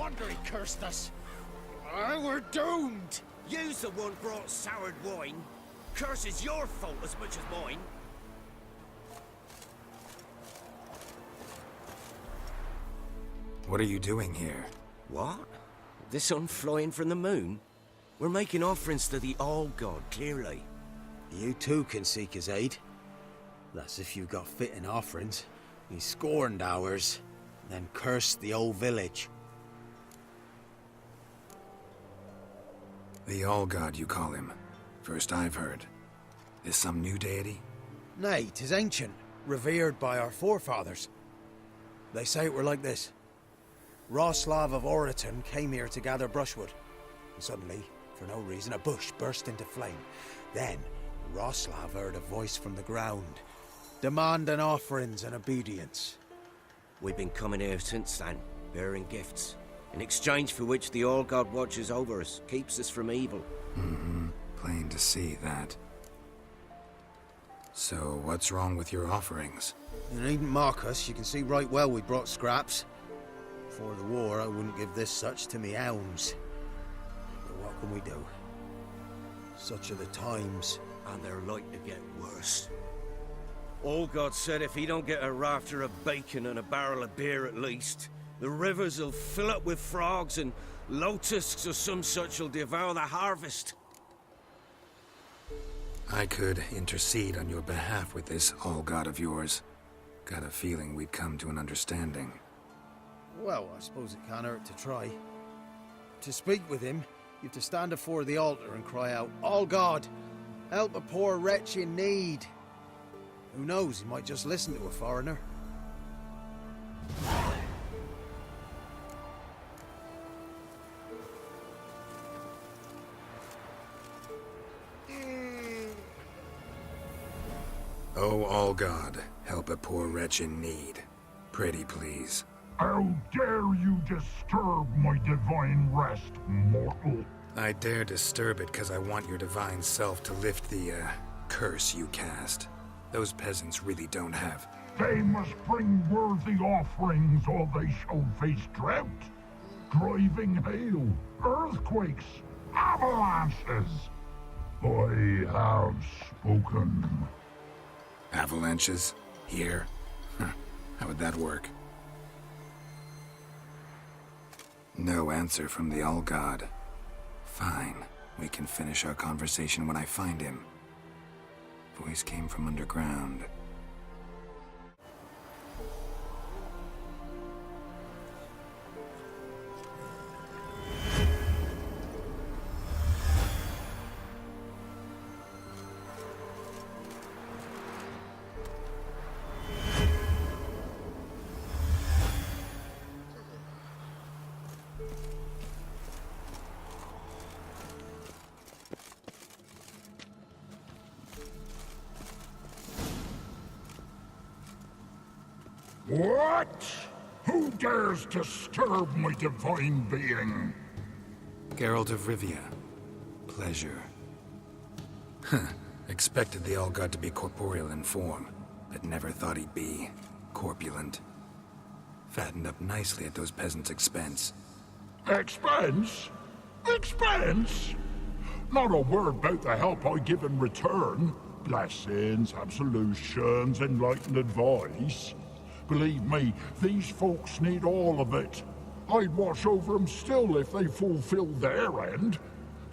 wonder he cursed us. We're doomed! You's the one brought soured wine. Curse is your fault as much as mine. What are you doing here? What? The sun flying from the moon? We're making offerings to the All-God, clearly. You too can seek his aid. That's if you've got fitting offerings. He scorned ours, then cursed the old village. The All-God, you call him. First I've heard. Is some new deity? Nay, 'tis ancient, revered by our forefathers. They say it were like this. Roslav of Oriton came here to gather brushwood. And suddenly, for no reason, a bush burst into flame. Then, Roslav heard a voice from the ground, demanding offerings and obedience. We've been coming here since then, bearing gifts, in exchange for which the All-God watches over us, keeps us from evil. Plain to see that. So, what's wrong with your offerings? You needn't mock us, you can see right well we brought scraps. Before the war, I wouldn't give this such to me hounds. But what can we do? Such are the times. And they're like to get worse. All-God said if he don't get a rafter of bacon and a barrel of beer at least, the rivers will fill up with frogs and locusts or some such will devour the harvest. I could intercede on your behalf with this All-God of yours. Got a feeling we'd come to an understanding. Well, I suppose it can't hurt to try. To speak with him, you have to stand before the altar and cry out, "All God, help a poor wretch in need." Who knows, he might just listen to a foreigner. Oh, All-God, help a poor wretch in need. Pretty please. How dare you disturb my divine rest, mortal? I dare disturb it because I want your divine self to lift the, curse you cast. Those peasants really don't have. They must bring worthy offerings or they shall face drought, driving hail, earthquakes, avalanches. I have spoken. Avalanches? Here? How would that work? No answer from the All-God. Fine. We can finish our conversation when I find him. Voice came from underground. What? Who dares disturb my divine being? Geralt of Rivia. Pleasure. Expected the All-God to be corporeal in form, but never thought he'd be corpulent. Fattened up nicely at those peasants' expense. Expense? Expense? Not a word about the help I give in return. Blessings, absolutions, enlightened advice. Believe me, these folks need all of it. I'd watch over them still if they fulfilled their end.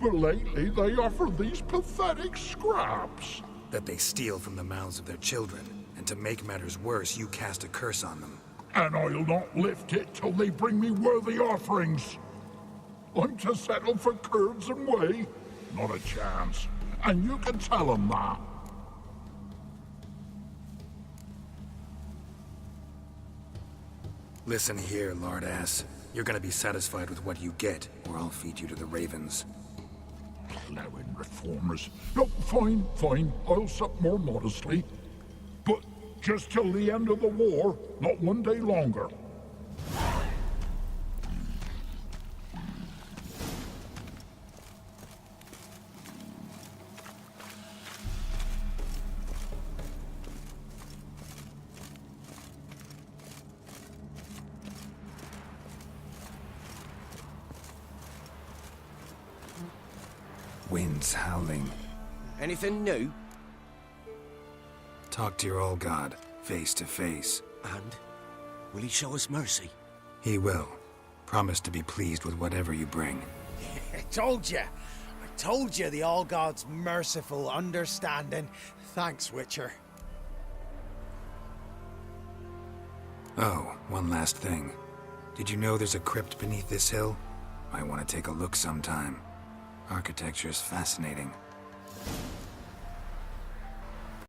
But lately they offer these pathetic scraps. That they steal from the mouths of their children, and to make matters worse, you cast a curse on them. And I'll not lift it till they bring me worthy offerings. I'm to settle for curds and whey? Not a chance. And you can tell them that. Listen here, lord-ass. You're gonna be satisfied with what you get, or I'll feed you to the ravens. Plowing reformers. No, fine, fine. I'll sup more modestly. But just till the end of the war, not one day longer. Winds howling. Anything new? Talk to your old god, face to face. And will he show us mercy? He will. Promise to be pleased with whatever you bring. I told you! I told you the All God's merciful, understanding. Thanks, Witcher. Oh, one last thing. Did you know there's a crypt beneath this hill? Might want to take a look sometime. Architecture's fascinating.